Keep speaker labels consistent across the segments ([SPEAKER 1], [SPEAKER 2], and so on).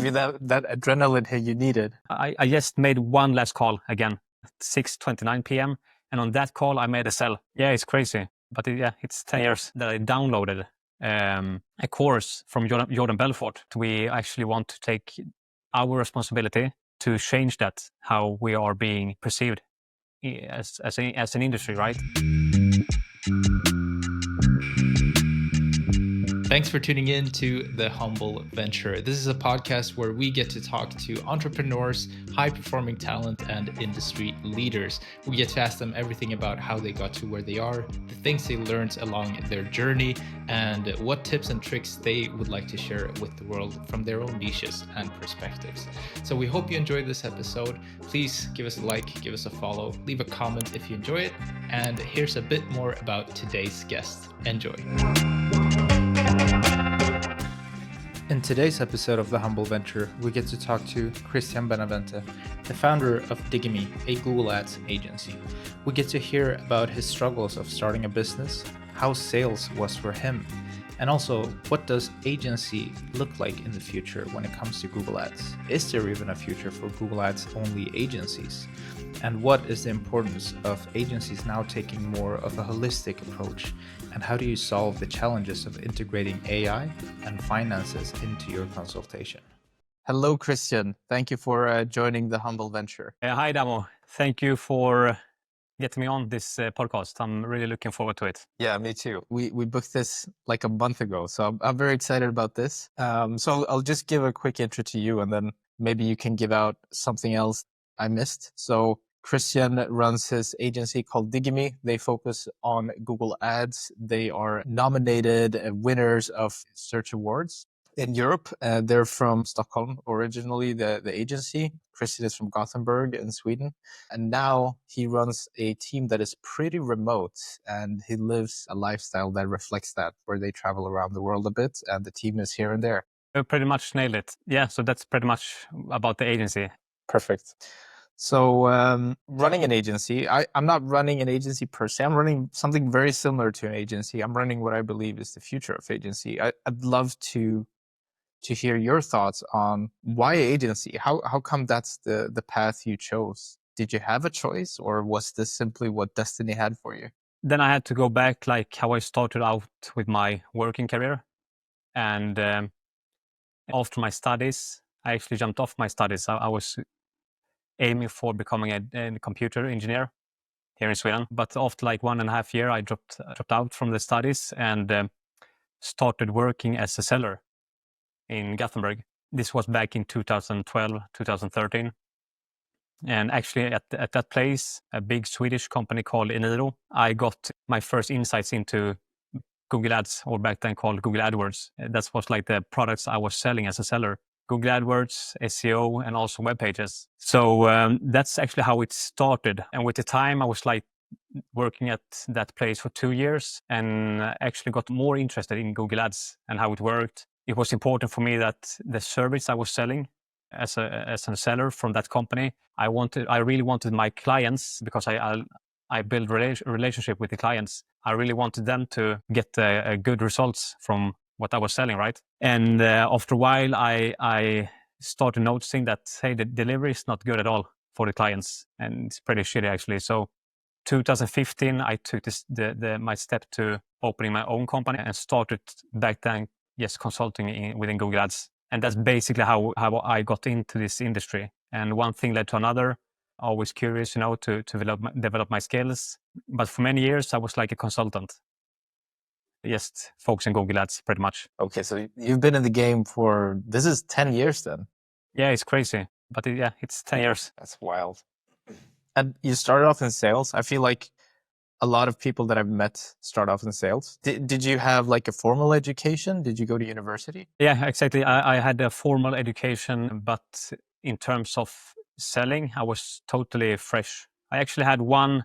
[SPEAKER 1] gave you that adrenaline hit you needed.
[SPEAKER 2] I just made one last call again, 6:29 p.m. And on that call, I made a sell. Yeah, it's crazy. But it's 10 years that I downloaded a course from Jordan Belfort. We actually want to take our responsibility to change that, how we are being perceived as an industry, right?
[SPEAKER 3] Thanks for tuning in to The Humble Venture. This is a podcast where we get to talk to entrepreneurs, high-performing talent, and industry leaders. We get to ask them everything about how they got to where they are, the things they learned along their journey, and what tips and tricks they would like to share with the world from their own niches and perspectives. So we hope you enjoyed this episode. Please give us a like, give us a follow, leave a comment if you enjoy it. And here's a bit more about today's guest. Enjoy. In today's episode of The Humble Venture, we get to talk to Christian Benavente, the founder of Digimy, a Google Ads agency. We get to hear about his struggles of starting a business, how sales was for him, and also what does agency look like in the future when it comes to Google Ads? Is there even a future for Google Ads only agencies? And what is the importance of agencies now taking more of a holistic approach? And how do you solve the challenges of integrating AI and finances into your consultation?
[SPEAKER 1] Hello, Christian. Thank you for joining The Humble Venture.
[SPEAKER 2] Hi, Damo. Thank you for getting me on this podcast. I'm really looking forward to it.
[SPEAKER 1] Yeah, me too. We booked this like a month ago, so I'm very excited about this. So I'll just give a quick intro to you, and then maybe you can give out something else I missed. So Christian runs his agency called Digimy. They focus on Google Ads. They are nominated winners of search awards in Europe. They're from Stockholm originally, the agency. Christian is from Gothenburg in Sweden. And now he runs a team that is pretty remote, and he lives a lifestyle that reflects that, where they travel around the world a bit, and the team is here and there.
[SPEAKER 2] You pretty much nailed it. Yeah, so that's pretty much about the agency.
[SPEAKER 1] Perfect. So running an agency, I'm not running an agency per se. I'm running something very similar to an agency. I'm running what I believe is the future of agency. I'd love to hear your thoughts on why agency. How come that's the path you chose? Did you have a choice, or was this simply what destiny had for you?
[SPEAKER 2] Then I had to go back like how I started out with my working career. And after my studies, I actually jumped off my studies. I was aiming for becoming a computer engineer here in Sweden. But after like 1.5 years, I dropped out from the studies and started working as a seller in Gothenburg. This was back in 2012, 2013. And actually at that place, a big Swedish company called Eniro, I got my first insights into Google Ads, or back then called Google AdWords. That was like the products I was selling as a seller. Google AdWords, SEO, and also web pages. So that's actually how it started. And with the time, I was like working at that place for 2 years and actually got more interested in Google Ads and how it worked. It was important for me that the service I was selling as a seller from that company, I really wanted my clients, because I build relationship with the clients. I really wanted them to get good results from what I was selling, right? And after a while, I started noticing that, hey, the delivery is not good at all for the clients, and it's pretty shitty actually. So 2015, I took my step to opening my own company and started back then, consulting within Google Ads. And that's basically how I got into this industry. And one thing led to another. Always curious, to develop my skills. But for many years, I was like a consultant. Just focusing on Google Ads pretty much.
[SPEAKER 1] Okay, so you've been in the game this is 10 years then?
[SPEAKER 2] Yeah, it's crazy. But it's 10 years.
[SPEAKER 1] That's wild. And you started off in sales. I feel like a lot of people that I've met start off in sales. Did you have like a formal education? Did you go to university?
[SPEAKER 2] Yeah, exactly. I had a formal education, but in terms of selling, I was totally fresh. I actually had one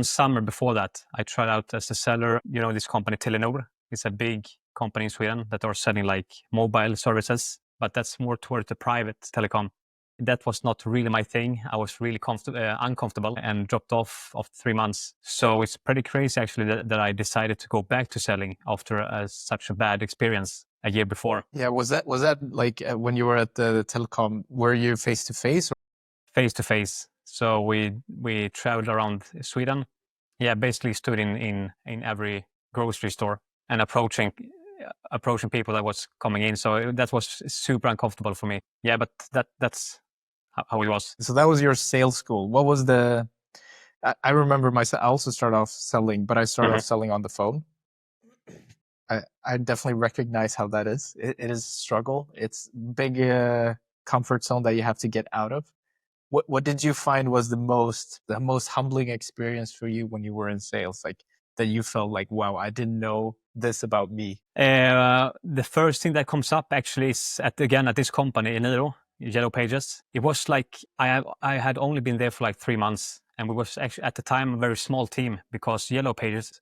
[SPEAKER 2] summer before that. I tried out as a seller. This company Telenor. It's a big company in Sweden that are selling like mobile services, but that's more towards the private telecom. That was not really my thing. I was really uncomfortable and dropped off after 3 months. So it's pretty crazy actually that I decided to go back to selling after such a bad experience. a year before.
[SPEAKER 1] Yeah, was that like when you were at the telecom? Were you face to face?
[SPEAKER 2] Face to face. So we traveled around Sweden. Yeah, basically stood in every grocery store and approaching people that was coming in. So that was super uncomfortable for me. Yeah, but that's how it was.
[SPEAKER 1] So that was your sales school. What was the? I remember myself. I also started off selling, but I started off selling on the phone. I definitely recognize how that is. It is a struggle. It's big comfort zone that you have to get out of. What did you find was the most humbling experience for you when you were in sales? Like that you felt like, wow, I didn't know this about me.
[SPEAKER 2] The first thing that comes up actually is at this company, Eniro, Yellow Pages. It was like I had only been there for like 3 months, and we was actually at the time a very small team because Yellow Pages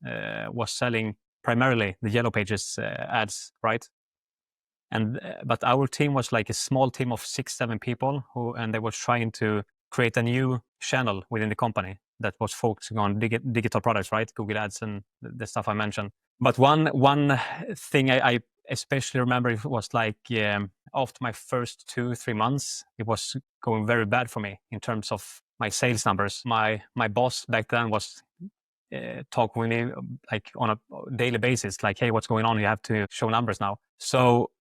[SPEAKER 2] was selling primarily the Yellow Pages ads, right? And but our team was like a small team of 6-7 people and they were trying to create a new channel within the company that was focusing on digital products, right? Google Ads and the stuff I mentioned. But one thing I especially remember was like after my first 2-3 months, it was going very bad for me in terms of my sales numbers. My boss back then was talking with me like on a daily basis, like, hey, what's going on? You have to show numbers now. So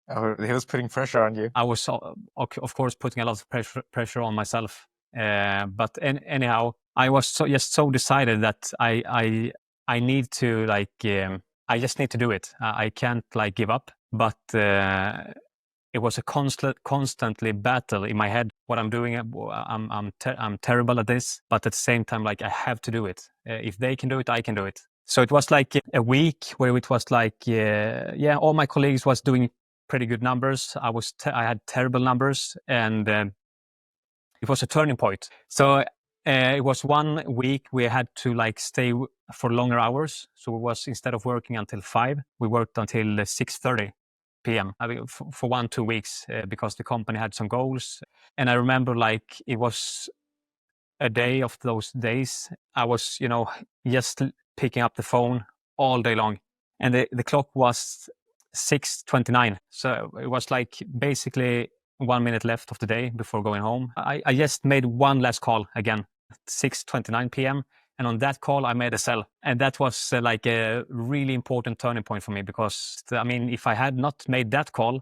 [SPEAKER 1] he was putting pressure on you.
[SPEAKER 2] I was, of course, putting a lot of pressure on myself. But anyhow, I was so decided that I need to like I just need to do it. I can't like give up. But it was a constantly battle in my head. What I'm doing, I'm terrible at this. But at the same time, like I have to do it. If they can do it, I can do it. So it was like a week where it was like, all my colleagues was doing pretty good numbers. I had terrible numbers, and it was a turning point. So it was 1 week we had to like stay for longer hours. So it was, instead of working until 5, we worked until 6:30 p.m. I mean, for 1-2 weeks because the company had some goals. And I remember like it was a day of those days. I was, just picking up the phone all day long, and the clock was 6:29. So it was like basically 1 minute left of the day before going home. I just made one last call again, 6:29 p.m. And on that call, I made a sell. And that was like a really important turning point for me because, I mean, if I had not made that call,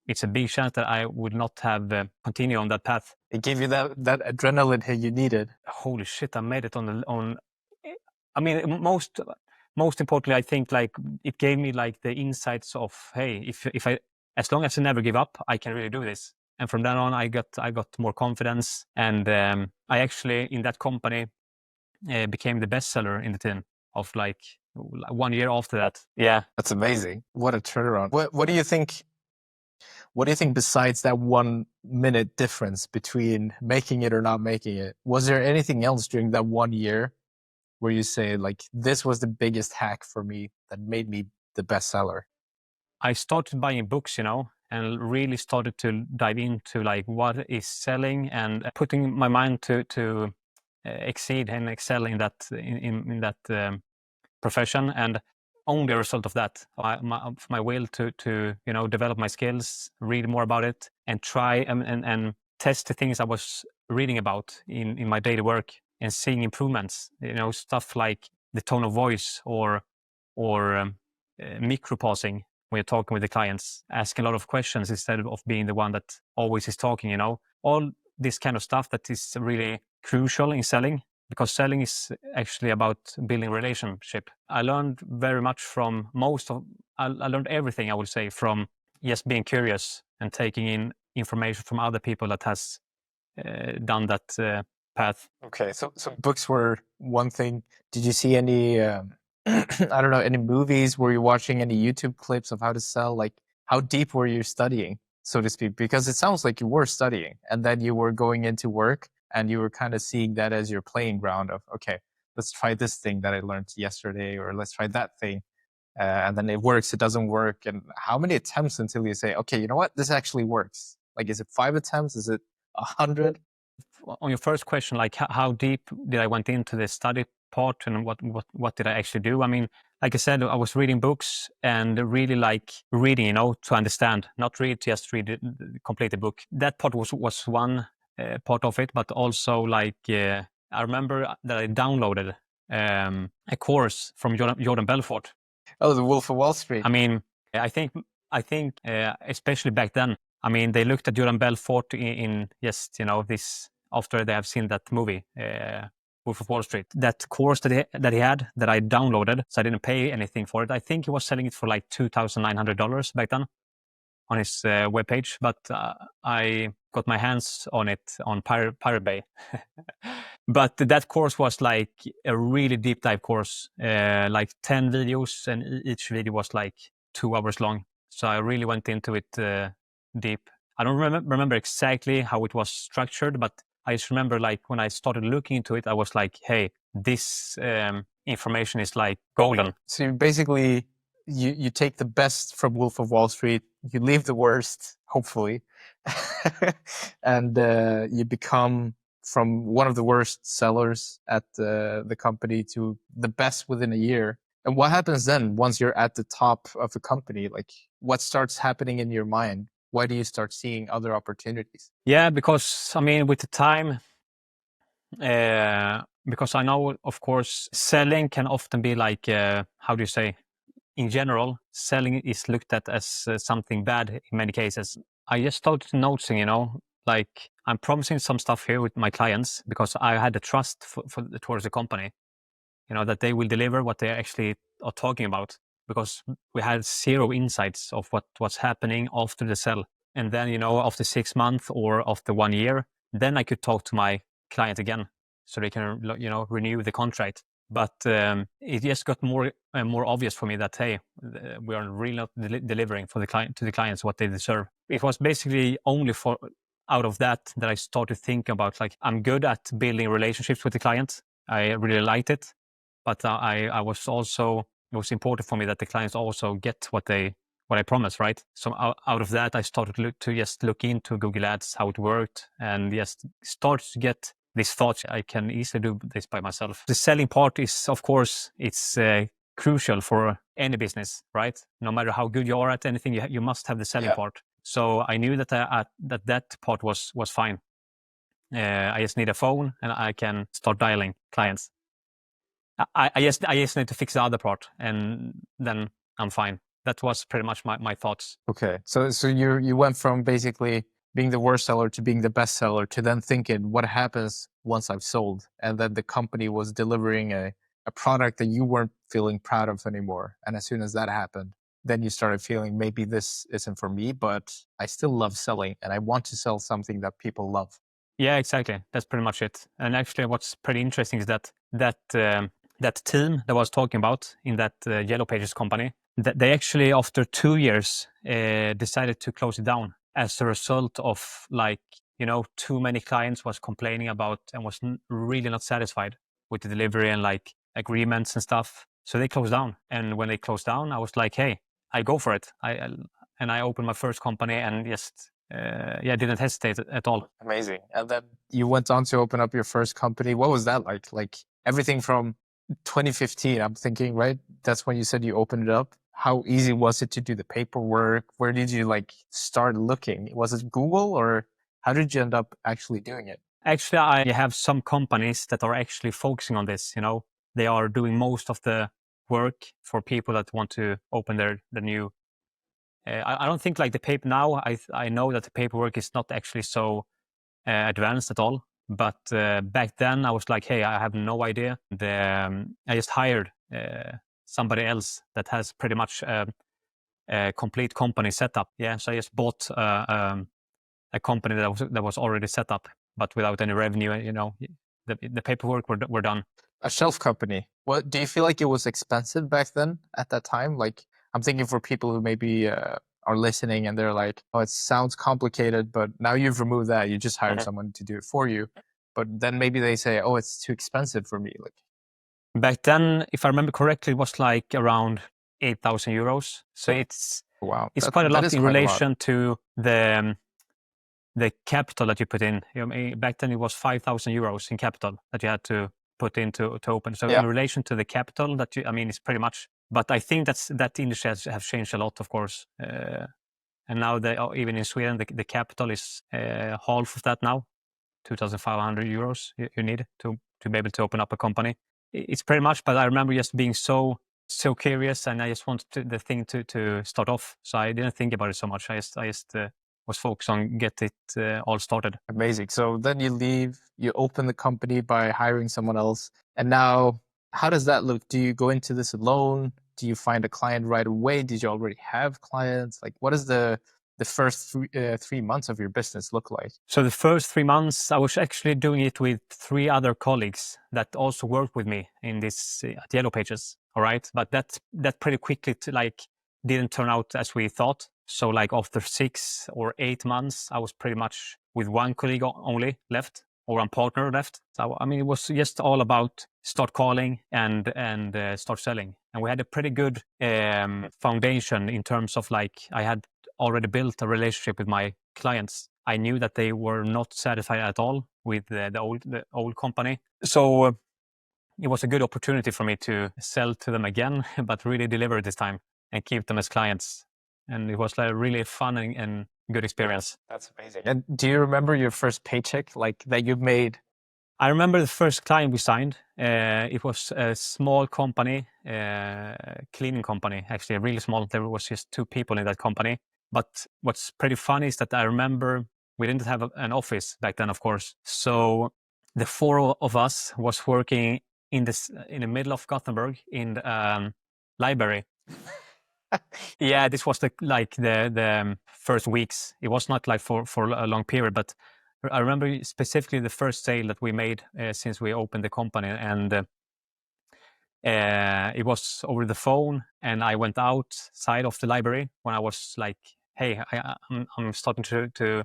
[SPEAKER 2] it's a big chance that I would not have continued on that path.
[SPEAKER 1] It gave you that adrenaline hit you needed.
[SPEAKER 2] Holy shit, I made it on. I mean, most importantly, I think like it gave me like the insights of, hey, if I, as long as I never give up, I can really do this. And from then on, I got more confidence, and I actually in that company became the bestseller in the team of like 1 year after that. Yeah,
[SPEAKER 1] that's amazing. What a turnaround. What do you think? What do you think besides that 1 minute difference between making it or not making it? Was there anything else during that 1 year where you say like, this was the biggest hack for me that made me the bestseller?
[SPEAKER 2] I started buying books, and really started to dive into like what is selling and putting my mind to exceed and excel in that in that profession. And only a result of that, my will to develop my skills, read more about it, and try and test the things I was reading about in my daily work and seeing improvements. Stuff like the tone of voice or micro pausing when you're talking with the clients, asking a lot of questions instead of being the one that always is talking. All this kind of stuff that is really crucial in selling, because selling is actually about building relationship. I learned very much from I learned everything, I would say, from just being curious and taking in information from other people that has done that path.
[SPEAKER 1] Okay, so books were one thing. Did you see any, I don't know, any movies? Were you watching any YouTube clips of how to sell? Like, how deep were you studying, so to speak? Because it sounds like you were studying and then you were going into work and you were kind of seeing that as your playing ground of, okay, let's try this thing that I learned yesterday, or let's try that thing. And then it works, it doesn't work. And how many attempts until you say, okay, you know what, this actually works? Like, is it 5 attempts? Is it 100?
[SPEAKER 2] On your first question, like how deep did I went into the study part and what did I actually do? I mean, like I said, I was reading books and really like reading, you know, to understand, not read, just read it, complete the book. That part was one part of it, but also like I remember that I downloaded a course from Jordan Belfort.
[SPEAKER 1] Oh, the Wolf of Wall Street.
[SPEAKER 2] I mean, I think especially back then, I mean, they looked at Jordan Belfort in just, you know, this after they have seen that movie, Wolf of Wall Street. That course that he had that I downloaded, so I didn't pay anything for it. I think he was selling it for like $2,900 back then on his webpage, but I got my hands on it on Pirate Bay. But that course was like a really deep dive course, like 10 videos, and each video was like 2 hours long. So I really went into it deep. I don't remember exactly how it was structured, but I just remember like when I started looking into it, I was like, hey, this information is like golden.
[SPEAKER 1] So you basically, you take the best from Wolf of Wall Street, you leave the worst, hopefully, and you become from one of the worst sellers at the company to the best within a year. And what happens then once you're at the top of the company? Like, what starts happening in your mind? Why do you start seeing other opportunities?
[SPEAKER 2] Yeah, because I mean, with the time, because I know, of course, selling can often be like, how do you say? In general, selling is looked at as something bad in many cases. I just started noticing, you know, like I'm promising some stuff here with my clients because I had the trust towards the company, you know, that they will deliver what they actually are talking about, because we had zero insights of what's happening after the sell. And then, you know, after 6 months or after 1 year, then I could talk to my client again so they can, you know, renew the contract. But it just got more and more obvious for me that, hey, we are really not delivering for the client, to the clients what they deserve. It was basically only out of that I started thinking about, like, I'm good at building relationships with the client. I really liked it. But I was also, it was important for me that the clients also get what I promised, right? So out of that, I started to just look into Google Ads, how it worked, and just start to get this thought, I can easily do this by myself. The selling part is, of course, it's crucial for any business, right? No matter how good you are at anything, you must have the selling part. So I knew that that part was fine. I just need a phone and I can start dialing clients. I just need to fix the other part, and then I'm fine. That was pretty much my thoughts.
[SPEAKER 1] Okay, so you went from basically being the worst seller to being the best seller to then thinking, what happens once I've sold? And then the company was delivering a product that you weren't feeling proud of anymore. And as soon as that happened, then you started feeling maybe this isn't for me, but I still love selling and I want to sell something that people love.
[SPEAKER 2] Yeah, exactly. That's pretty much it. And actually, what's pretty interesting is that team that I was talking about in that Yellow Pages company, that they actually, after 2 years, decided to close it down as a result of, like, you know, too many clients was complaining about and was really not satisfied with the delivery and like agreements and stuff. So they closed down. And when they closed down, I was like, hey, I go for it. I opened my first company and just didn't hesitate at all.
[SPEAKER 1] Amazing. And then you went on to open up your first company. What was that like? Like everything from 2015, I'm thinking, right? That's when you said you opened it up. How easy was it to do the paperwork? Where did you like start looking? Was it Google, or how did you end up actually doing it?
[SPEAKER 2] Actually, I have some companies that are actually focusing on this. You know, they are doing most of the work for people that want to open the new. I don't think like the paper now. I know that the paperwork is not actually so advanced at all. But back then, I was like, hey, I have no idea. I just hired somebody else that has pretty much a complete company setup. Yeah, so I just bought a company that was already set up, but without any revenue. You know, the paperwork were done.
[SPEAKER 1] A shelf company. What do you feel like it was expensive back then at that time? Like, I'm thinking for people who maybe are listening and they're like, oh, it sounds complicated, but now you've removed that. You just hired someone to do it for you. But then maybe they say, oh, it's too expensive for me. Like,
[SPEAKER 2] back then, if I remember correctly, it was like around 8,000 euros. So it's quite a lot in relation to the capital that you put in. You know, back then it was 5,000 euros in capital that you had to put in to open. So in relation to the capital that it's pretty much But I think that industry has changed a lot, of course. And now even in Sweden, the capital is half of that now, 2,500 euros you need to be able to open up a company. It's pretty much, but I remember just being so curious, and I just wanted the thing to start off. So I didn't think about it so much. I just was focused on get it all started.
[SPEAKER 1] Amazing. So then you leave, you open the company by hiring someone else. And now, how does that look? Do you go into this alone? Do you find a client right away? Did you already have clients? Like, what does the first 3 months of your business look like?
[SPEAKER 2] So the first 3 months, I was actually doing it with 3 other colleagues that also worked with me in this at Yellow Pages. All right, but that pretty quickly didn't turn out as we thought. So like after 6 or 8 months, I was pretty much with one colleague only left, or one partner left. So I mean, it was just all about start calling and start selling. And we had a pretty good foundation in terms of I had already built a relationship with my clients. I knew that they were not satisfied at all with the old company. So it was a good opportunity for me to sell to them again, but really deliver this time and keep them as clients. And it was really fun and good experience.
[SPEAKER 1] That's amazing. And do you remember your first paycheck that you made?
[SPEAKER 2] I remember the first client we signed. It was a small company, cleaning company, actually really small. There was just 2 people in that company. But what's pretty funny is that I remember we didn't have an office back then, of course. So the 4 of us was working in the middle of Gothenburg in the library. Yeah, this was the first weeks. It was not for a long period, but I remember specifically the first sale that we made since we opened the company, and it was over the phone. And I went outside of the library when I was like, "Hey, I'm starting to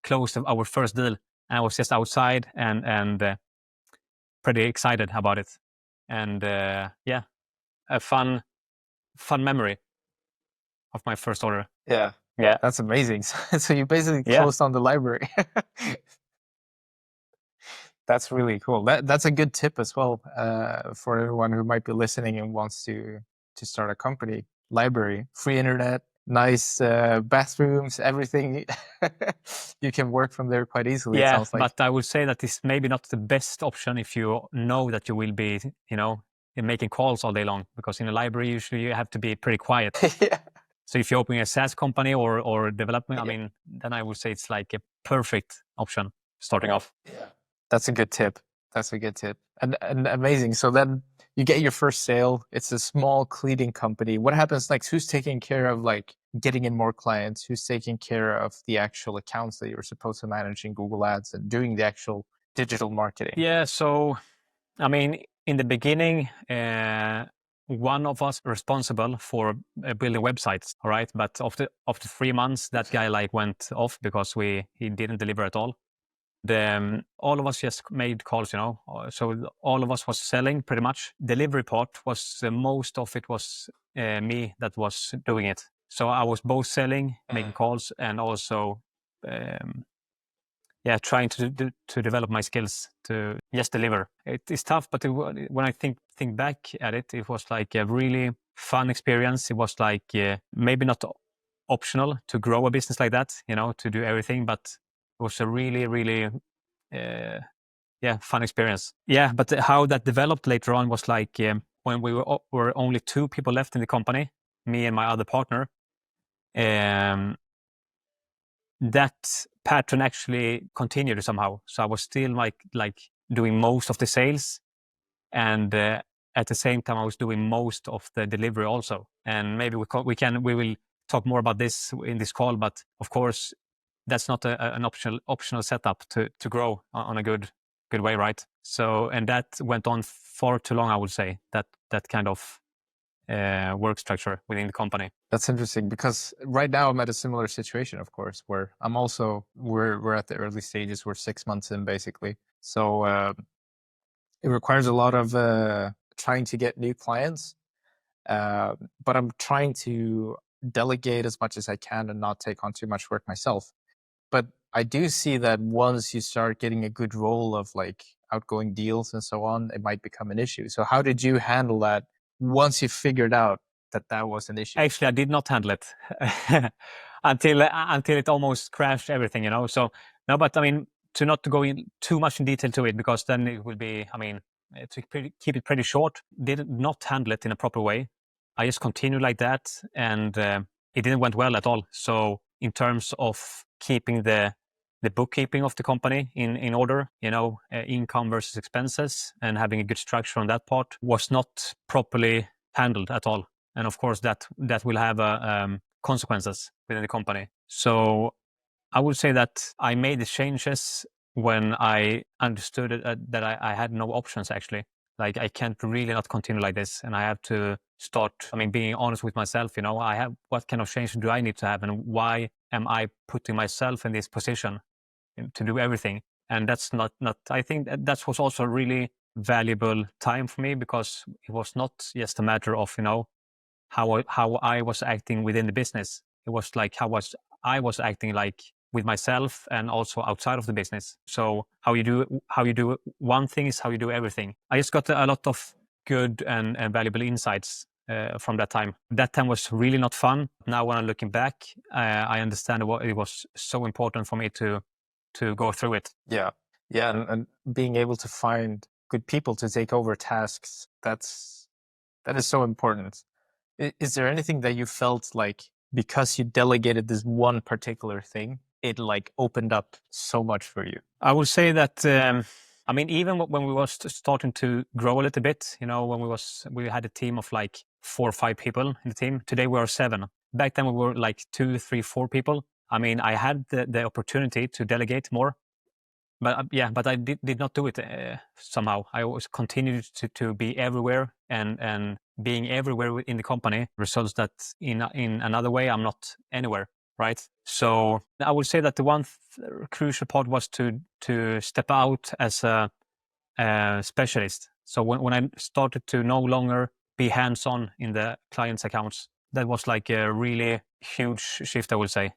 [SPEAKER 2] close our first deal." And I was just outside and pretty excited about it, and yeah, a fun memory of my first order.
[SPEAKER 1] Yeah.
[SPEAKER 2] Yeah.
[SPEAKER 1] That's amazing. So you basically
[SPEAKER 2] Yeah.
[SPEAKER 1] closed on the library. That's really cool. That's a good tip as well for everyone who might be listening and wants to start a company. Library, free internet, nice bathrooms, everything. You can work from there quite easily. It
[SPEAKER 2] Yeah,
[SPEAKER 1] sounds like.
[SPEAKER 2] but I would say that it's maybe not the best option if you know that you will be, making calls all day long, because in a library usually you have to be pretty quiet.
[SPEAKER 1] Yeah.
[SPEAKER 2] So if you're opening a SaaS company or development,
[SPEAKER 1] Yeah.
[SPEAKER 2] I mean, then I would say it's like a perfect option starting off.
[SPEAKER 1] Yeah. That's a good tip. And amazing. So then you get your first sale. It's a small cleaning company. What happens next? Who's taking care of getting in more clients? Who's taking care of the actual accounts that you're supposed to manage in Google Ads and doing the actual digital marketing?
[SPEAKER 2] Yeah, so I mean, in the beginning, one of us responsible for building websites, all right? But after 3 months, that guy went off because he didn't deliver at all. All of us just made calls, so all of us was selling pretty much. Delivery part was most of it was me that was doing it. So I was both selling, making calls, and also trying to develop my skills to just deliver. It is tough, but when I think back at it, it was like a really fun experience. It was like maybe not optional to grow a business like that, to do everything, but it was a really, really fun experience. Yeah, but how that developed later on was when we were only 2 people left in the company, me and my other partner. That pattern actually continued somehow. So I was still like doing most of the sales, and at the same time I was doing most of the delivery also. And maybe we will talk more about this in this call. But of course, that's not an optional setup to grow on a good way, right? So, and that went on far too long, I would say. That kind of work structure within the company.
[SPEAKER 1] That's interesting, because right now I'm at a similar situation, of course, where I'm also we're at the early stages. We're 6 months in, basically. So it requires a lot of trying to get new clients, but I'm trying to delegate as much as I can and not take on too much work myself. But I do see that once you start getting a good roll of outgoing deals and so on, it might become an issue. So how did you handle that once you figured out that was an issue?
[SPEAKER 2] Actually, I did not handle it until it almost crashed everything, So no, but I mean, to go in too much in detail to it, because then it will be, to keep it pretty short, did not handle it in a proper way. I just continued like that, and it didn't went well at all. So in terms of keeping the bookkeeping of the company in order, income versus expenses, and having a good structure on that part was not properly handled at all. And of course, that will have consequences within the company. So I would say that I made the changes when I understood that I had no options, actually. Like, I can't really not continue like this, and I have to start, being honest with myself. What kind of change do I need to have, and why am I putting myself in this position to do everything? And that's not I think that was also a really valuable time for me, because it was not just a matter of, how I was acting within the business. It was like I was acting like with myself, and also outside of the business. So how you do one thing is how you do everything. I just got a lot of good and valuable insights from that time. That time was really not fun. Now when I'm looking back, I understand what it was so important for me to go through it.
[SPEAKER 1] Yeah, and being able to find good people to take over tasks, that is so important. Is there anything that you felt like, because you delegated this one particular thing, it like opened up so much for you?
[SPEAKER 2] I would say that, even when we was starting to grow a little bit, when we had a team of like 4 or 5 people in the team. Today we are 7. Back then we were like 2, 3, 4 people. I had the opportunity to delegate more, but I did not do it somehow. I always continued to be everywhere, and being everywhere in the company results that in another way I'm not anywhere, right? So I would say that the one crucial part was to step out as a specialist. So when I started to no longer be hands-on in the client's accounts, that was like a really huge shift, I would say.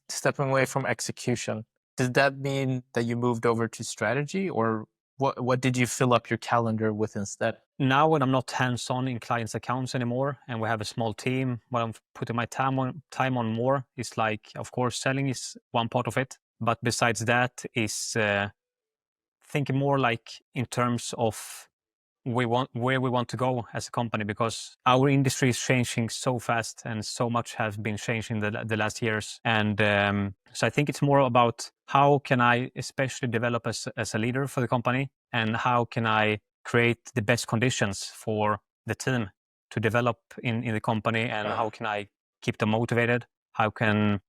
[SPEAKER 1] Stepping away from execution, does that mean that you moved over to strategy, or what did you fill up your calendar with instead?
[SPEAKER 2] Now, when I'm not hands-on in clients' accounts anymore, and we have a small team, what I'm putting my time on more is, like, of course, selling is one part of it, but besides that is thinking more like in terms of where we want to go as a company, because our industry is changing so fast, and so much has been changing the last years. And so I think it's more about how can I especially develop as a leader for the company, and how can I create the best conditions for the team to develop in the company, and how can I keep them motivated? How can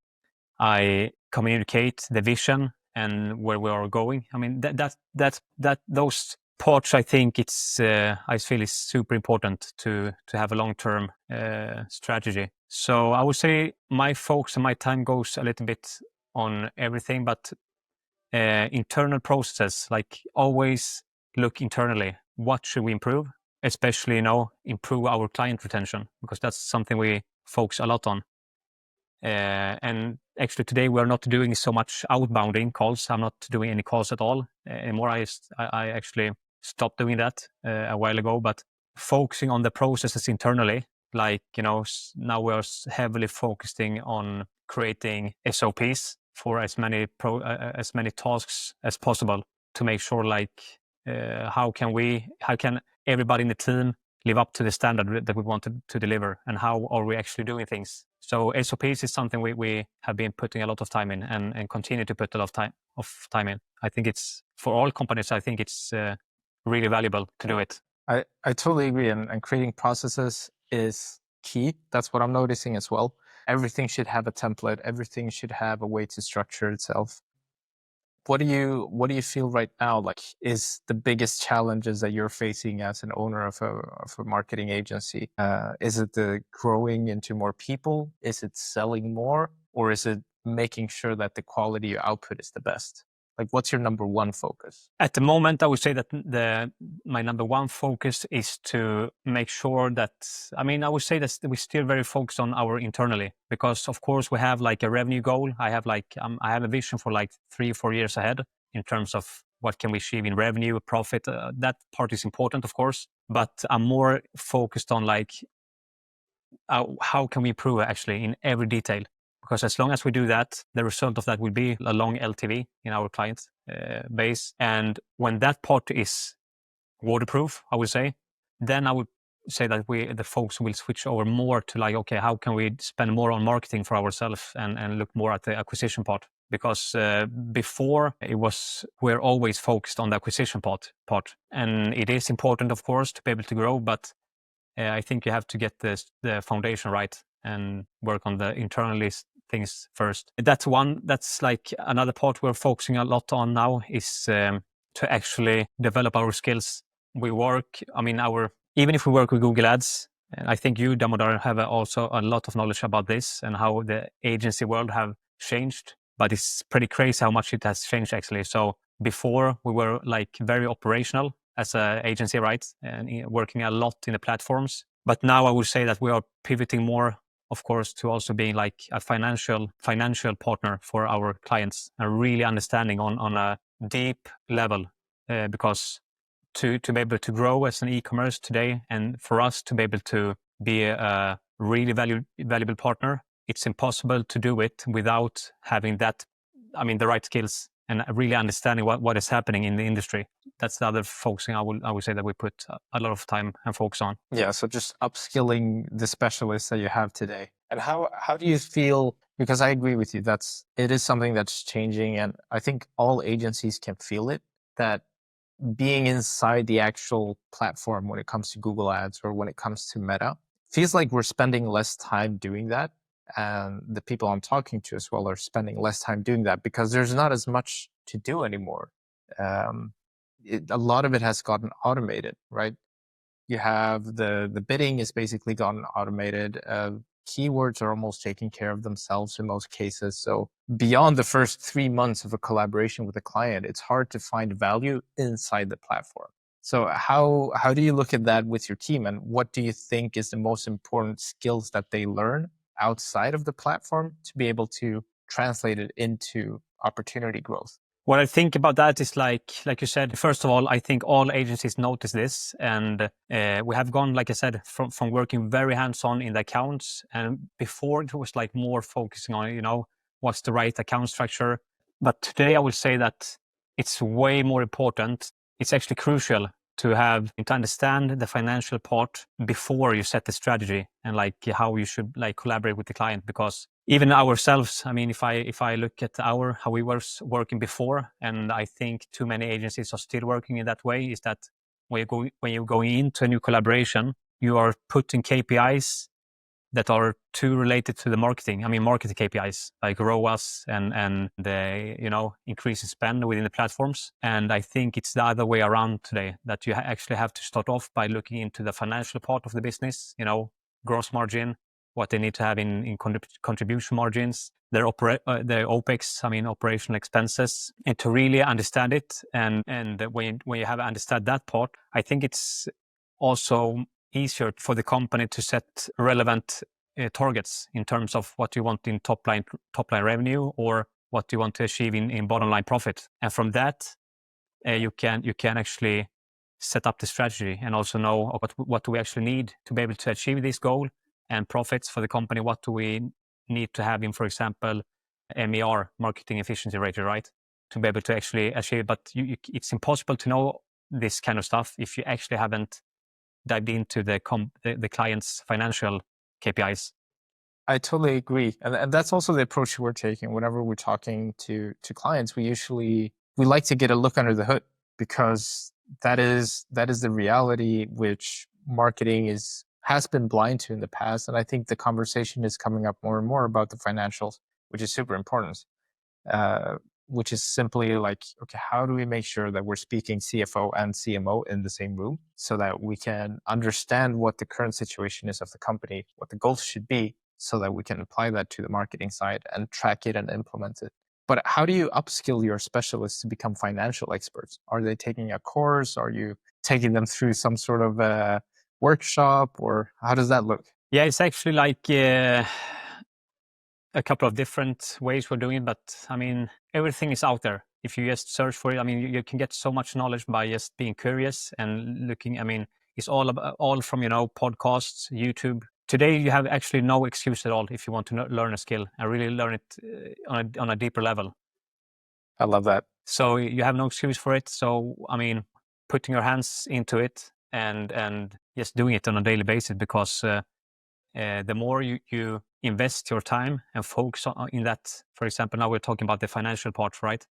[SPEAKER 2] I communicate the vision and where we are going? Those parts, I think I feel is super important to have a long-term strategy. So I would say my focus and my time goes a little bit on everything, but internal processes, like always look internally. What should we improve? Especially, improve our client retention, because that's something we focus a lot on. And actually today we are not doing so much outbounding calls. I'm not doing any calls at all anymore. I actually stopped doing that a while ago, but focusing on the processes internally, like, now we're heavily focusing on creating SOPs for as many tasks as possible, to make sure, like, how can everybody in the team live up to the standard that we want to deliver, and how are we actually doing things. So SOPs is something we have been putting a lot of time in, and continue to put a lot of time in. I think it's, for all companies, I think it's really valuable to do it.
[SPEAKER 1] I totally agree, and creating processes is key. That's what I'm noticing as well. Everything should have a template. Everything should have a way to structure itself. What do you feel right now like is the biggest challenges that you're facing as an owner of a marketing agency? Is it the growing into more people? Is it selling more? Or is it making sure that the quality output is the best? Like, what's your number one focus?
[SPEAKER 2] At the moment, I would say that my number one focus is to make sure that, I would say that we're still very focused on our internally, because of course we have like a revenue goal. I have a vision for like 3 or 4 years ahead in terms of what can we achieve in revenue, profit. That part is important, of course, but I'm more focused on like how can we improve actually in every detail. Because as long as we do that, the result of that will be a long LTV in our client base. And when that part is waterproof, I would say, then I would say that the folks will switch over more to like, okay, how can we spend more on marketing for ourselves and look more at the acquisition part? Because before we're always focused on the acquisition part. And it is important, of course, to be able to grow, but I think you have to get the foundation right and work on the internal things first. That's like another part we're focusing a lot on now is to actually develop our skills. Even if we work with Google Ads, I think you, Damodar, have also a lot of knowledge about this and how the agency world have changed. But it's pretty crazy how much it has changed actually. So before we were like very operational as an agency, right? And working a lot in the platforms. But now I would say that we are pivoting more, of course, to also being like a financial partner for our clients and really understanding on a deep level because to be able to grow as an e-commerce today and for us to be able to be a really valuable partner, it's impossible to do it without having the right skills and really understanding what is happening in the industry. That's the other focusing I would say that we put a lot of time and focus on.
[SPEAKER 1] Yeah, so just upskilling the specialists that you have today. And how do you feel, because I agree with you, it is something that's changing, and I think all agencies can feel it, that being inside the actual platform when it comes to Google Ads or when it comes to Meta, feels like we're spending less time doing that. And the people I'm talking to as well are spending less time doing that because there's not as much to do anymore. A lot of it has gotten automated, right? You have the bidding is basically gotten automated. Keywords are almost taking care of themselves in most cases. So beyond the first 3 months of a collaboration with a client, it's hard to find value inside the platform. So how do you look at that with your team, and what do you think is the most important skills that they learn outside of the platform to be able to translate it into opportunity growth?
[SPEAKER 2] What I think about that is like you said, first of all, I think all agencies notice this. And we have gone, like I said, from working very hands-on in the accounts. And before it was like more focusing on, what's the right account structure. But today I will say that it's way more important. It's actually crucial to understand the financial part before you set the strategy and like how you should like collaborate with the client. Because even ourselves, if I look at how we were working before, and I think too many agencies are still working in that way, is that when you're going into a new collaboration, you are putting KPIs that are too related to the marketing. Marketing KPIs like ROAS and the increase in spend within the platforms. And I think it's the other way around today, that you actually have to start off by looking into the financial part of the business. Gross margin, what they need to have in contribution margins, their OPEX, operational expenses, and to really understand it. And when you have understood that part, I think it's also easier for the company to set relevant targets in terms of what you want in top line revenue or what you want to achieve in bottom line profit. And from that, you can actually set up the strategy and also know what do we actually need to be able to achieve this goal and profits for the company. What do we need to have in, for example, MER, marketing efficiency rate, right? To be able to actually achieve. But it's impossible to know this kind of stuff if you actually haven't dived into the client's financial KPIs.
[SPEAKER 1] I totally agree. And that's also the approach we're taking. Whenever we're talking to clients, we like to get a look under the hood, because that is the reality which marketing has been blind to in the past. And I think the conversation is coming up more and more about the financials, which is super important. Which is simply like, okay, how do we make sure that we're speaking CFO and CMO in the same room so that we can understand what the current situation is of the company, what the goals should be, so that we can apply that to the marketing side and track it and implement it. But how do you upskill your specialists to become financial experts? Are they taking a course? Are you taking them through some sort of a workshop, or how does that look?
[SPEAKER 2] Yeah, it's actually like a couple of different ways we're doing it, but everything is out there. if you just search for it, I mean, you can get so much knowledge by just being curious and looking. I mean, it's all from, podcasts, YouTube. Today, you have actually no excuse at all if you want to learn a skill and really learn it on a deeper level.
[SPEAKER 1] I love that.
[SPEAKER 2] So you have no excuse for it. So, I mean, putting your hands into it and just doing it on a daily basis, because the more you invest your time and focus in that, for example, now we're talking about the financial part, right?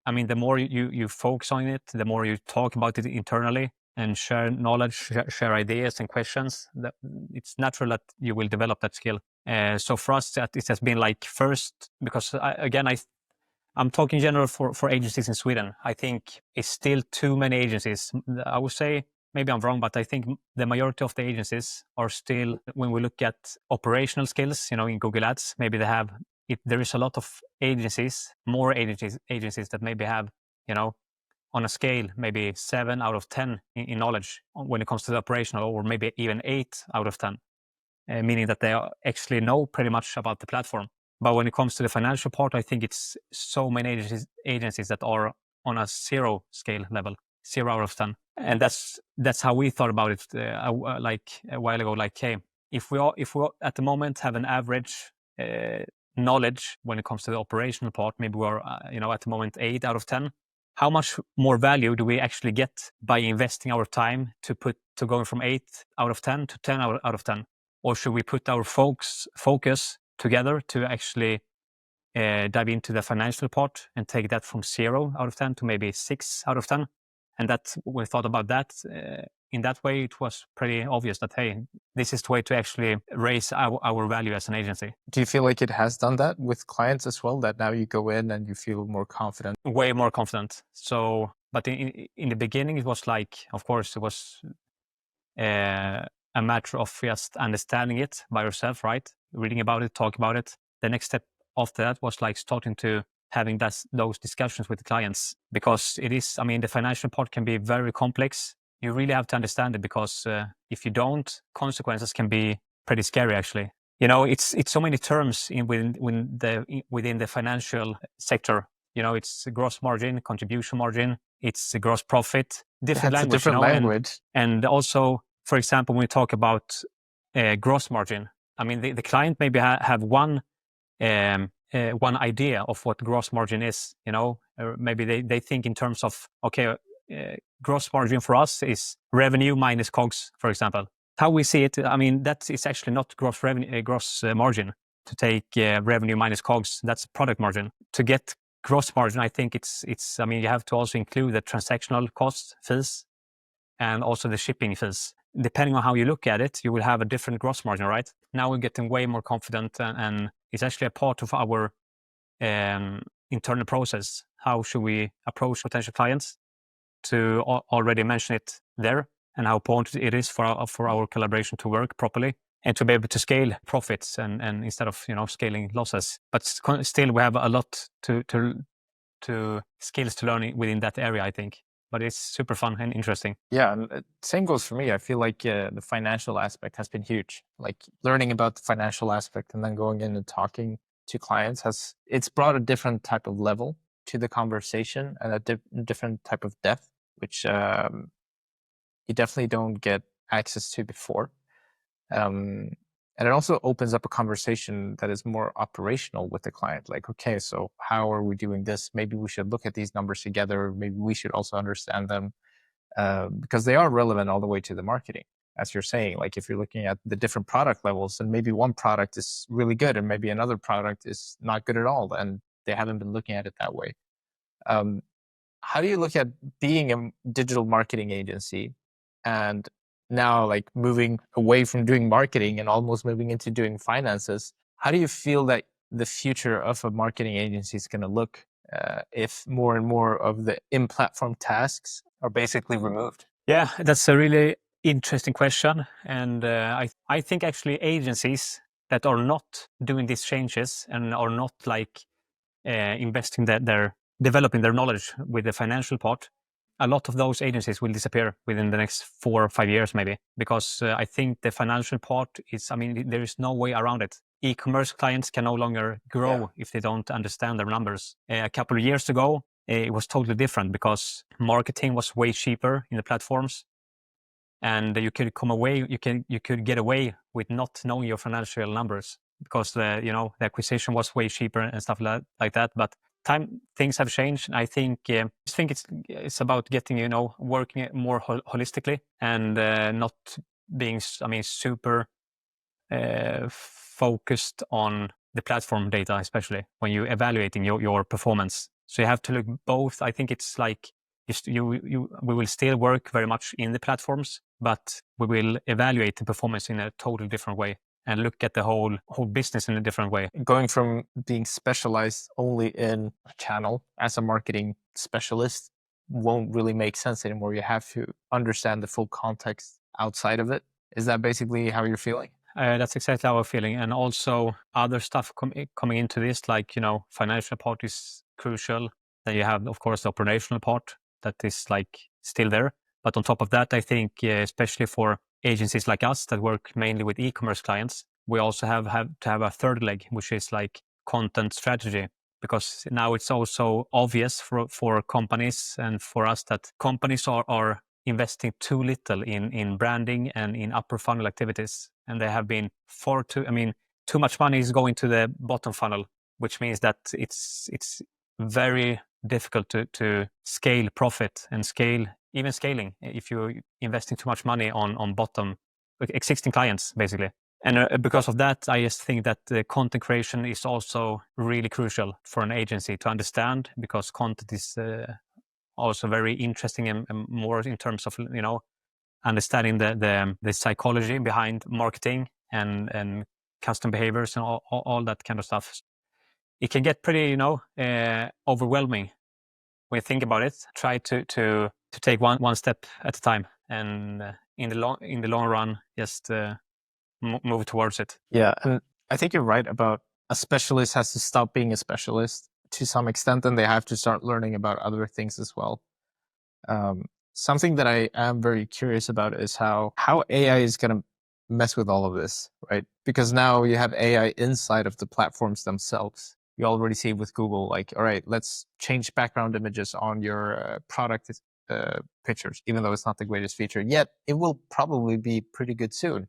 [SPEAKER 2] I mean, the more you focus on it, the more you talk about it internally and share knowledge, share ideas and questions, that it's natural that you will develop that skill. So for us, that it has been like first, because I'm talking general for agencies in Sweden. I think it's still too many agencies. I would say, maybe I'm wrong, but I think the majority of the agencies are still, when we look at operational skills, in Google Ads, maybe they have it. There is a lot of more agencies that maybe have, on a scale, maybe 7 out of 10 in knowledge when it comes to the operational, or maybe even 8 out of 10, meaning that they actually know pretty much about the platform. But when it comes to the financial part, I think it's so many agencies that are on a 0 scale level, 0 out of 10. And that's how we thought about it like a while ago. Like, hey, if we at the moment have an average knowledge when it comes to the operational part, maybe we're at the moment 8 out of 10. How much more value do we actually get by investing our time to going from 8 out of 10 to 10 out of 10? Or should we put our focus together to actually dive into the financial part and take that from 0 out of 10 to maybe 6 out of 10? And that, we thought about that in that way, it was pretty obvious that, hey, this is the way to actually raise our value as an agency.
[SPEAKER 1] Do you feel like it has done that with clients as well, that now you go in and you feel more confident?
[SPEAKER 2] Way more confident. So, but in the beginning, it was like, of course, it was a matter of just understanding it by yourself, right? Reading about it, talking about it. The next step after that was like starting to having those discussions with the clients, because it is, I mean, the financial part can be very complex. You really have to understand it, because if you don't, consequences can be pretty scary, actually. It's so many terms within the financial sector. It's gross margin, contribution margin, it's gross profit, different language.
[SPEAKER 1] Different language.
[SPEAKER 2] And also, for example, when we talk about gross margin, I mean, the client maybe have one idea of what gross margin is, or maybe they think in terms of, okay, gross margin for us is revenue minus COGS, for example. How we see it, I mean, that is actually not gross margin. To take revenue minus COGS, that's product margin. To get gross margin, I think it's. I mean, you have to also include the transactional costs, fees, and also the shipping fees. Depending on how you look at it, you will have a different gross margin, right? Now we're getting way more confident, and it's actually a part of our internal process. How should we approach potential clients? To already mention it there, and how important it is for our collaboration to work properly and to be able to scale profits and instead of scaling losses. But still, we have a lot to skills to learn within that area, I think. But it's super fun and interesting.
[SPEAKER 1] Yeah, and same goes for me. I feel like the financial aspect has been huge. Like learning about the financial aspect and then going in and talking to clients it's brought a different type of level to the conversation and a different type of depth, which you definitely don't get access to before. And it also opens up a conversation that is more operational with the client. Like, okay, so how are we doing this? Maybe we should look at these numbers together. Maybe we should also understand them because they are relevant all the way to the marketing. As you're saying, like if you're looking at the different product levels, and maybe one product is really good and maybe another product is not good at all, and they haven't been looking at it that way. How do you look at being a digital marketing agency and now like moving away from doing marketing and almost moving into doing finances? How do you feel that the future of a marketing agency is going to look if more and more of the in-platform tasks are basically removed?
[SPEAKER 2] Yeah, that's a really interesting question. And I think actually agencies that are not doing these changes and are not like investing their developing their knowledge with the financial part, a lot of those agencies will disappear within the next 4 or 5 years, maybe, because I think the financial part is, I mean, there is no way around it. E-commerce clients can no longer grow if they don't understand their numbers. A couple of years ago, it was totally different because marketing was way cheaper in the platforms, and you could get away with not knowing your financial numbers because the acquisition was way cheaper and stuff like that. But things have changed. I think it's about getting working more holistically and not being super focused on the platform data, especially when you're evaluating your performance. So you have to look both. I think it's like we will still work very much in the platforms, but we will evaluate the performance in a totally different way and look at the whole business in a different way.
[SPEAKER 1] Going from being specialized only in a channel as a marketing specialist won't really make sense anymore. You have to understand the full context outside of it. Is that basically how you're feeling?
[SPEAKER 2] That's exactly how I'm feeling. And also other stuff coming into this, like, financial part is crucial. Then you have, of course, the operational part that is like still there. But on top of that, I think, especially for agencies like us that work mainly with e-commerce clients, we also have to have a third leg, which is like content strategy. Because now it's also obvious for companies and for us that companies are investing too little in branding and in upper funnel activities. And they have been too much money is going to the bottom funnel, which means that it's very difficult to scale profit and scaling if you're investing too much money on bottom existing clients, basically. And because of that, I just think that the content creation is also really crucial for an agency to understand, because content is also very interesting and more in terms of understanding the psychology behind marketing and custom behaviors and all that kind of stuff. It can get pretty overwhelming when you think about it. Try to take one step at a time, and in the long run, just move towards it.
[SPEAKER 1] Yeah, and I think you're right about a specialist has to stop being a specialist to some extent, and they have to start learning about other things as well. Something that I am very curious about is how AI is going to mess with all of this, right? Because now you have AI inside of the platforms themselves. You already see with Google, like, all right, let's change background images on your product pictures, even though it's not the greatest feature yet. It will probably be pretty good soon.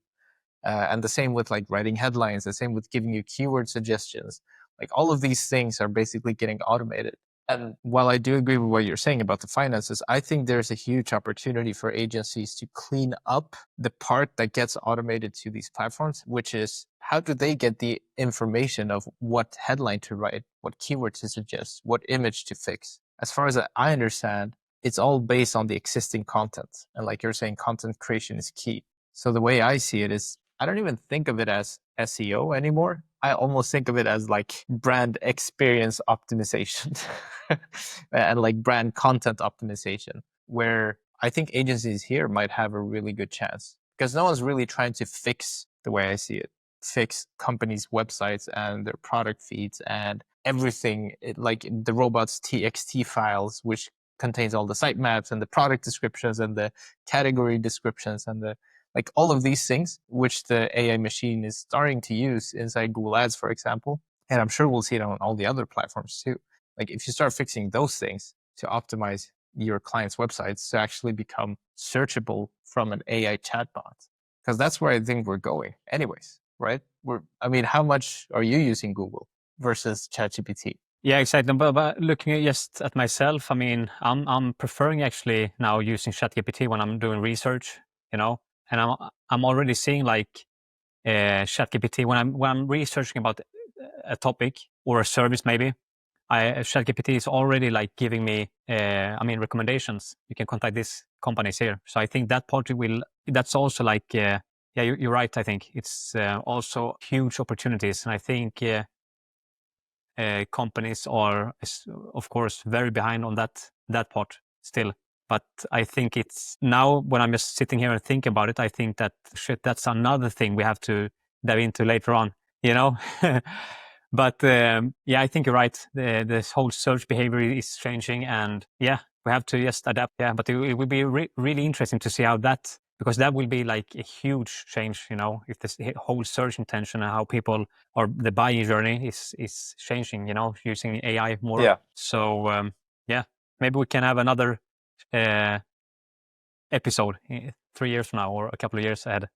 [SPEAKER 1] And the same with like writing headlines, the same with giving you keyword suggestions. Like all of these things are basically getting automated. And while I do agree with what you're saying about the finances, I think there's a huge opportunity for agencies to clean up the part that gets automated to these platforms, which is how do they get the information of what headline to write, what keyword to suggest, what image to fix. As far as I understand, it's all based on the existing content. And like you're saying, content creation is key. So the way I see it is, I don't even think of it as SEO anymore. I almost think of it as like brand experience optimization and like brand content optimization, where I think agencies here might have a really good chance, because no one's really trying to fix, the way I see it, fix companies' websites and their product feeds and everything, like the robots TXT files, which contains all the sitemaps and the product descriptions and the category descriptions and the like all of these things, which the AI machine is starting to use inside Google Ads, for example. And I'm sure we'll see it on all the other platforms too. Like if you start fixing those things to optimize your clients' websites to actually become searchable from an AI chatbot, because that's where I think we're going anyways, right? How much are you using Google versus ChatGPT?
[SPEAKER 2] Yeah, exactly. But looking just at myself, I'm preferring actually now using ChatGPT when I'm doing research, and I'm already seeing like ChatGPT when I'm researching about a topic or a service. Maybe ChatGPT is already like giving me recommendations. You can contact these companies here. So I think that part that's also like you're right. I think it's also huge opportunities, and I think companies are, of course, very behind on that part still. But I think it's now when I'm just sitting here and think about it, I think that that's another thing we have to dive into later on, But I think you're right. This whole search behavior is changing, and we have to just adapt. Yeah, but it will be really interesting to see how that, because that will be like a huge change, if this whole search intention and how people or the buying journey is changing, using AI more.
[SPEAKER 1] Yeah.
[SPEAKER 2] So Yeah, maybe we can have another episode 3 years from now or a couple of years ahead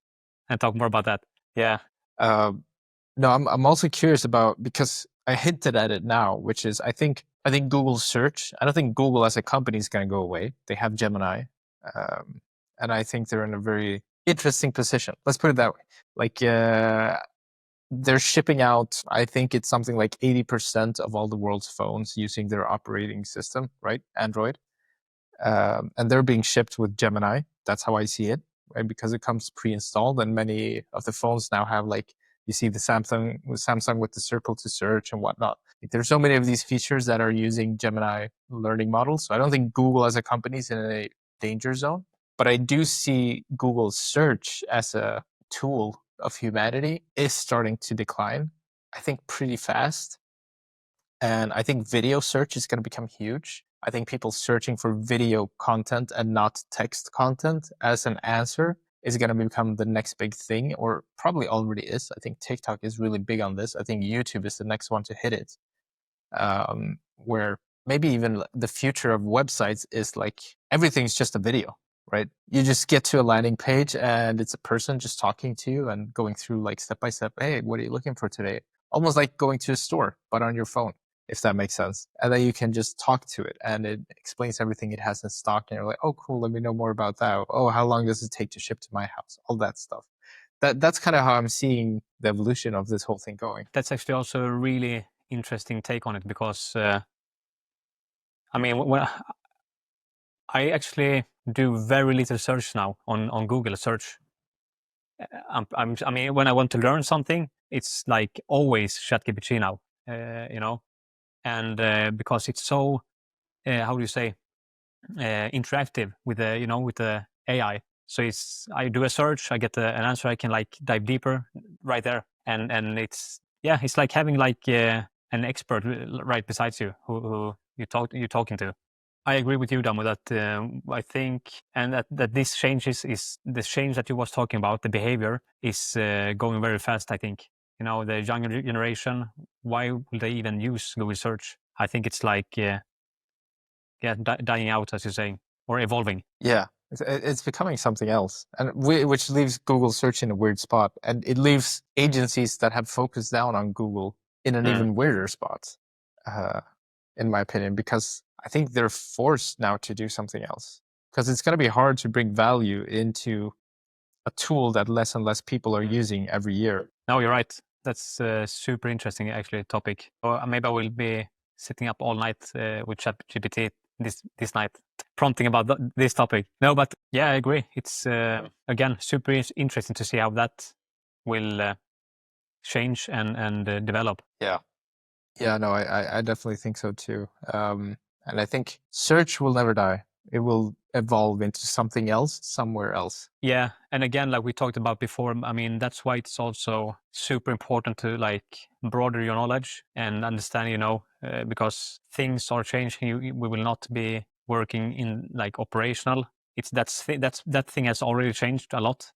[SPEAKER 2] and talk more about that. Yeah.
[SPEAKER 1] No, I'm also curious about, because I hinted at it now, which is I think Google search. I don't think Google as a company is going to go away. They have Gemini, and I think they're in a very interesting position. Let's put it that way. Like they're shipping out, I think it's something like 80% of all the world's phones using their operating system, right? Android. And they're being shipped with Gemini. That's how I see it, right? Because it comes pre-installed, and many of the phones now have, like, you see the Samsung with the circle to search and whatnot. Like, there's so many of these features that are using Gemini learning models. So I don't think Google as a company is in a danger zone, but I do see Google search as a tool of humanity is starting to decline, I think, pretty fast. And I think video search is going to become huge. I think people searching for video content and not text content as an answer is going to become the next big thing, or probably already is. I think TikTok is really big on this. I think YouTube is the next one to hit it. Where maybe even the future of websites is like everything's just a video, right? You just get to a landing page and it's a person just talking to you and going through, like, step by step. Hey, what are you looking for today? Almost like going to a store, but on your phone, if that makes sense. And then you can just talk to it and it explains everything it has in stock. And you're like, oh, cool, let me know more about that. Oh, how long does it take to ship to my house? All that stuff. That's kind of how I'm seeing the evolution of this whole thing going.
[SPEAKER 2] That's actually also a really interesting take on it, because I mean, when I actually do very little search now on Google search. I mean, when I want to learn something, it's like always ChatGPT now, you know, and because it's so, how do you say, interactive with the AI. So I do a search, I get an answer, I can like dive deeper right there, and it's like having like an expert right beside you who you're talking to. I agree with you, Damo, that I think, and that this changes is the change that you was talking about. The behavior is going very fast. I think, the younger generation. Why will they even use Google search? I think it's like dying out, as you're saying, or evolving.
[SPEAKER 1] Yeah, it's becoming something else, and which leaves Google search in a weird spot, and it leaves agencies that have focused down on Google in an even weirder spot, in my opinion, because I think they're forced now to do something else, because it's going to be hard to bring value into a tool that less and less people are using every year.
[SPEAKER 2] No, you're right. That's a super interesting, actually, topic. Or maybe I will be sitting up all night with ChatGPT this night, prompting about this topic. No, but yeah, I agree. It's again super interesting to see how that will change and develop.
[SPEAKER 1] Yeah, no, I definitely think so too. And I think search will never die. It will evolve into something else somewhere else.
[SPEAKER 2] Yeah, and again, like we talked about before, I mean, that's why it's also super important to like broaden your knowledge and understand, because things are changing. We will not be working in like operational. That thing has already changed a lot.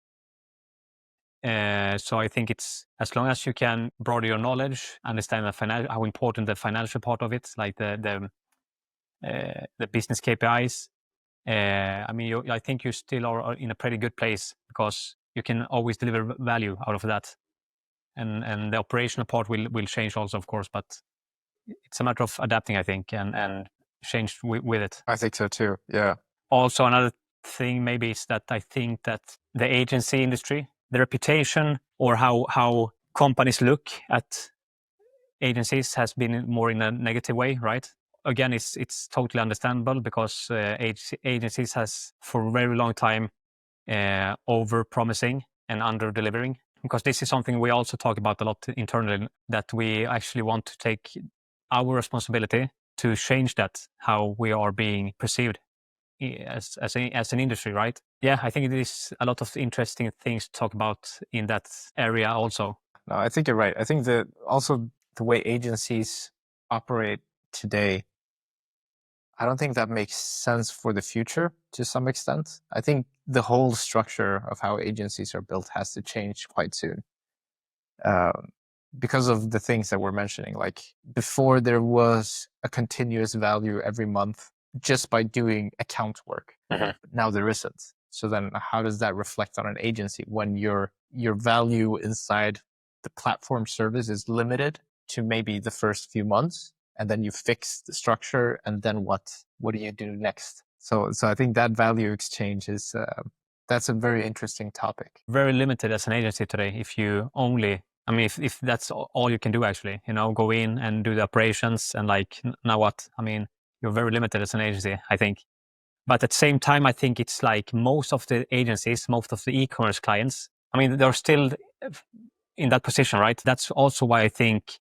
[SPEAKER 2] So I think it's, as long as you can broaden your knowledge, understand how important the financial part of it, like the business KPIs. I mean, I think you still are in a pretty good place, because you can always deliver value out of that, and the operational part will change also, of course, but it's a matter of adapting, I think, and change with it.
[SPEAKER 1] I think so too. Yeah.
[SPEAKER 2] Also, another thing maybe is that I think that the agency industry, the reputation, or how companies look at agencies has been more in a negative way, right? Again, it's totally understandable, because agencies has for a very long time over promising and under delivering. Because this is something we also talk about a lot internally, that we actually want to take our responsibility to change that, how we are being perceived as an industry, right? Yeah, I think it is a lot of interesting things to talk about in that area also.
[SPEAKER 1] No, I think you're right. I think that also the way agencies operate today, I don't think that makes sense for the future to some extent. I think the whole structure of how agencies are built has to change quite soon. because of the things that we're mentioning. Like before, there was a continuous value every month just by doing account work. Now there isn't. So then how does that reflect on an agency when your value inside the platform service is limited to maybe the first few months, and then you fix the structure, and then what do you do next? So I think that value exchange is that's a very interesting topic.
[SPEAKER 2] Very limited as an agency today. If you only, I mean, if that's all you can do, actually, go in and do the operations and like, now what? I mean, you're very limited as an agency, I think. But at the same time, I think it's like most of the agencies, most of the e-commerce clients, I mean, they're still in that position, right? That's also why I think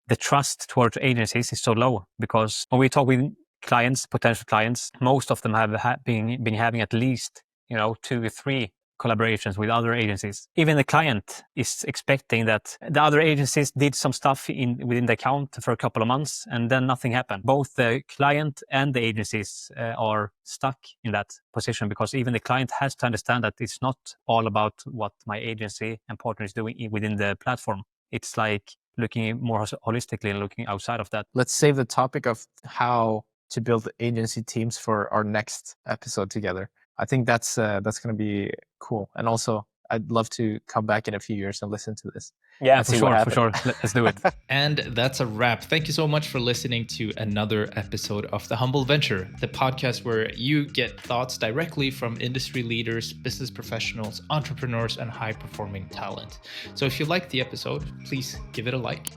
[SPEAKER 2] the trust towards agencies is so low, because when we talk with clients, potential clients, most of them have been having at least 2 or 3 collaborations with other agencies. Even the client is expecting that the other agencies did some stuff within the account for a couple of months, and then nothing happened. Both the client and the agencies are stuck in that position, because even the client has to understand that it's not all about what my agency and partner is doing within the platform. It's like looking more holistically and looking outside of that.
[SPEAKER 1] Let's save the topic of how to build agency teams for our next episode together. I think that's going to be cool. And also, I'd love to come back in a few years and listen to this.
[SPEAKER 2] Yeah, for sure. Let's do it.
[SPEAKER 3] And that's a wrap. Thank you so much for listening to another episode of The Humble Venture, the podcast where you get thoughts directly from industry leaders, business professionals, entrepreneurs, and high-performing talent. So if you liked the episode, please give it a like.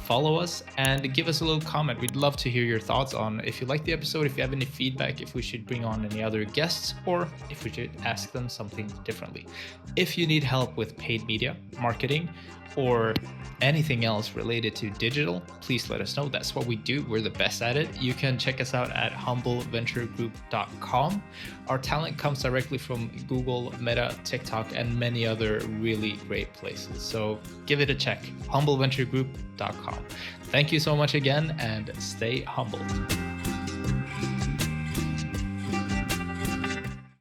[SPEAKER 3] Follow us and give us a little comment. We'd love to hear your thoughts on if you like the episode, if you have any feedback, if we should bring on any other guests, or if we should ask them something differently. If you need help with paid media, marketing, or anything else related to digital, please let us know. That's what we do. We're the best at it. You can check us out at humbleventuregroup.com. Our talent comes directly from Google, Meta, TikTok, and many other really great places. So give it a check, humbleventuregroup.com. Thank you so much again, and stay humble.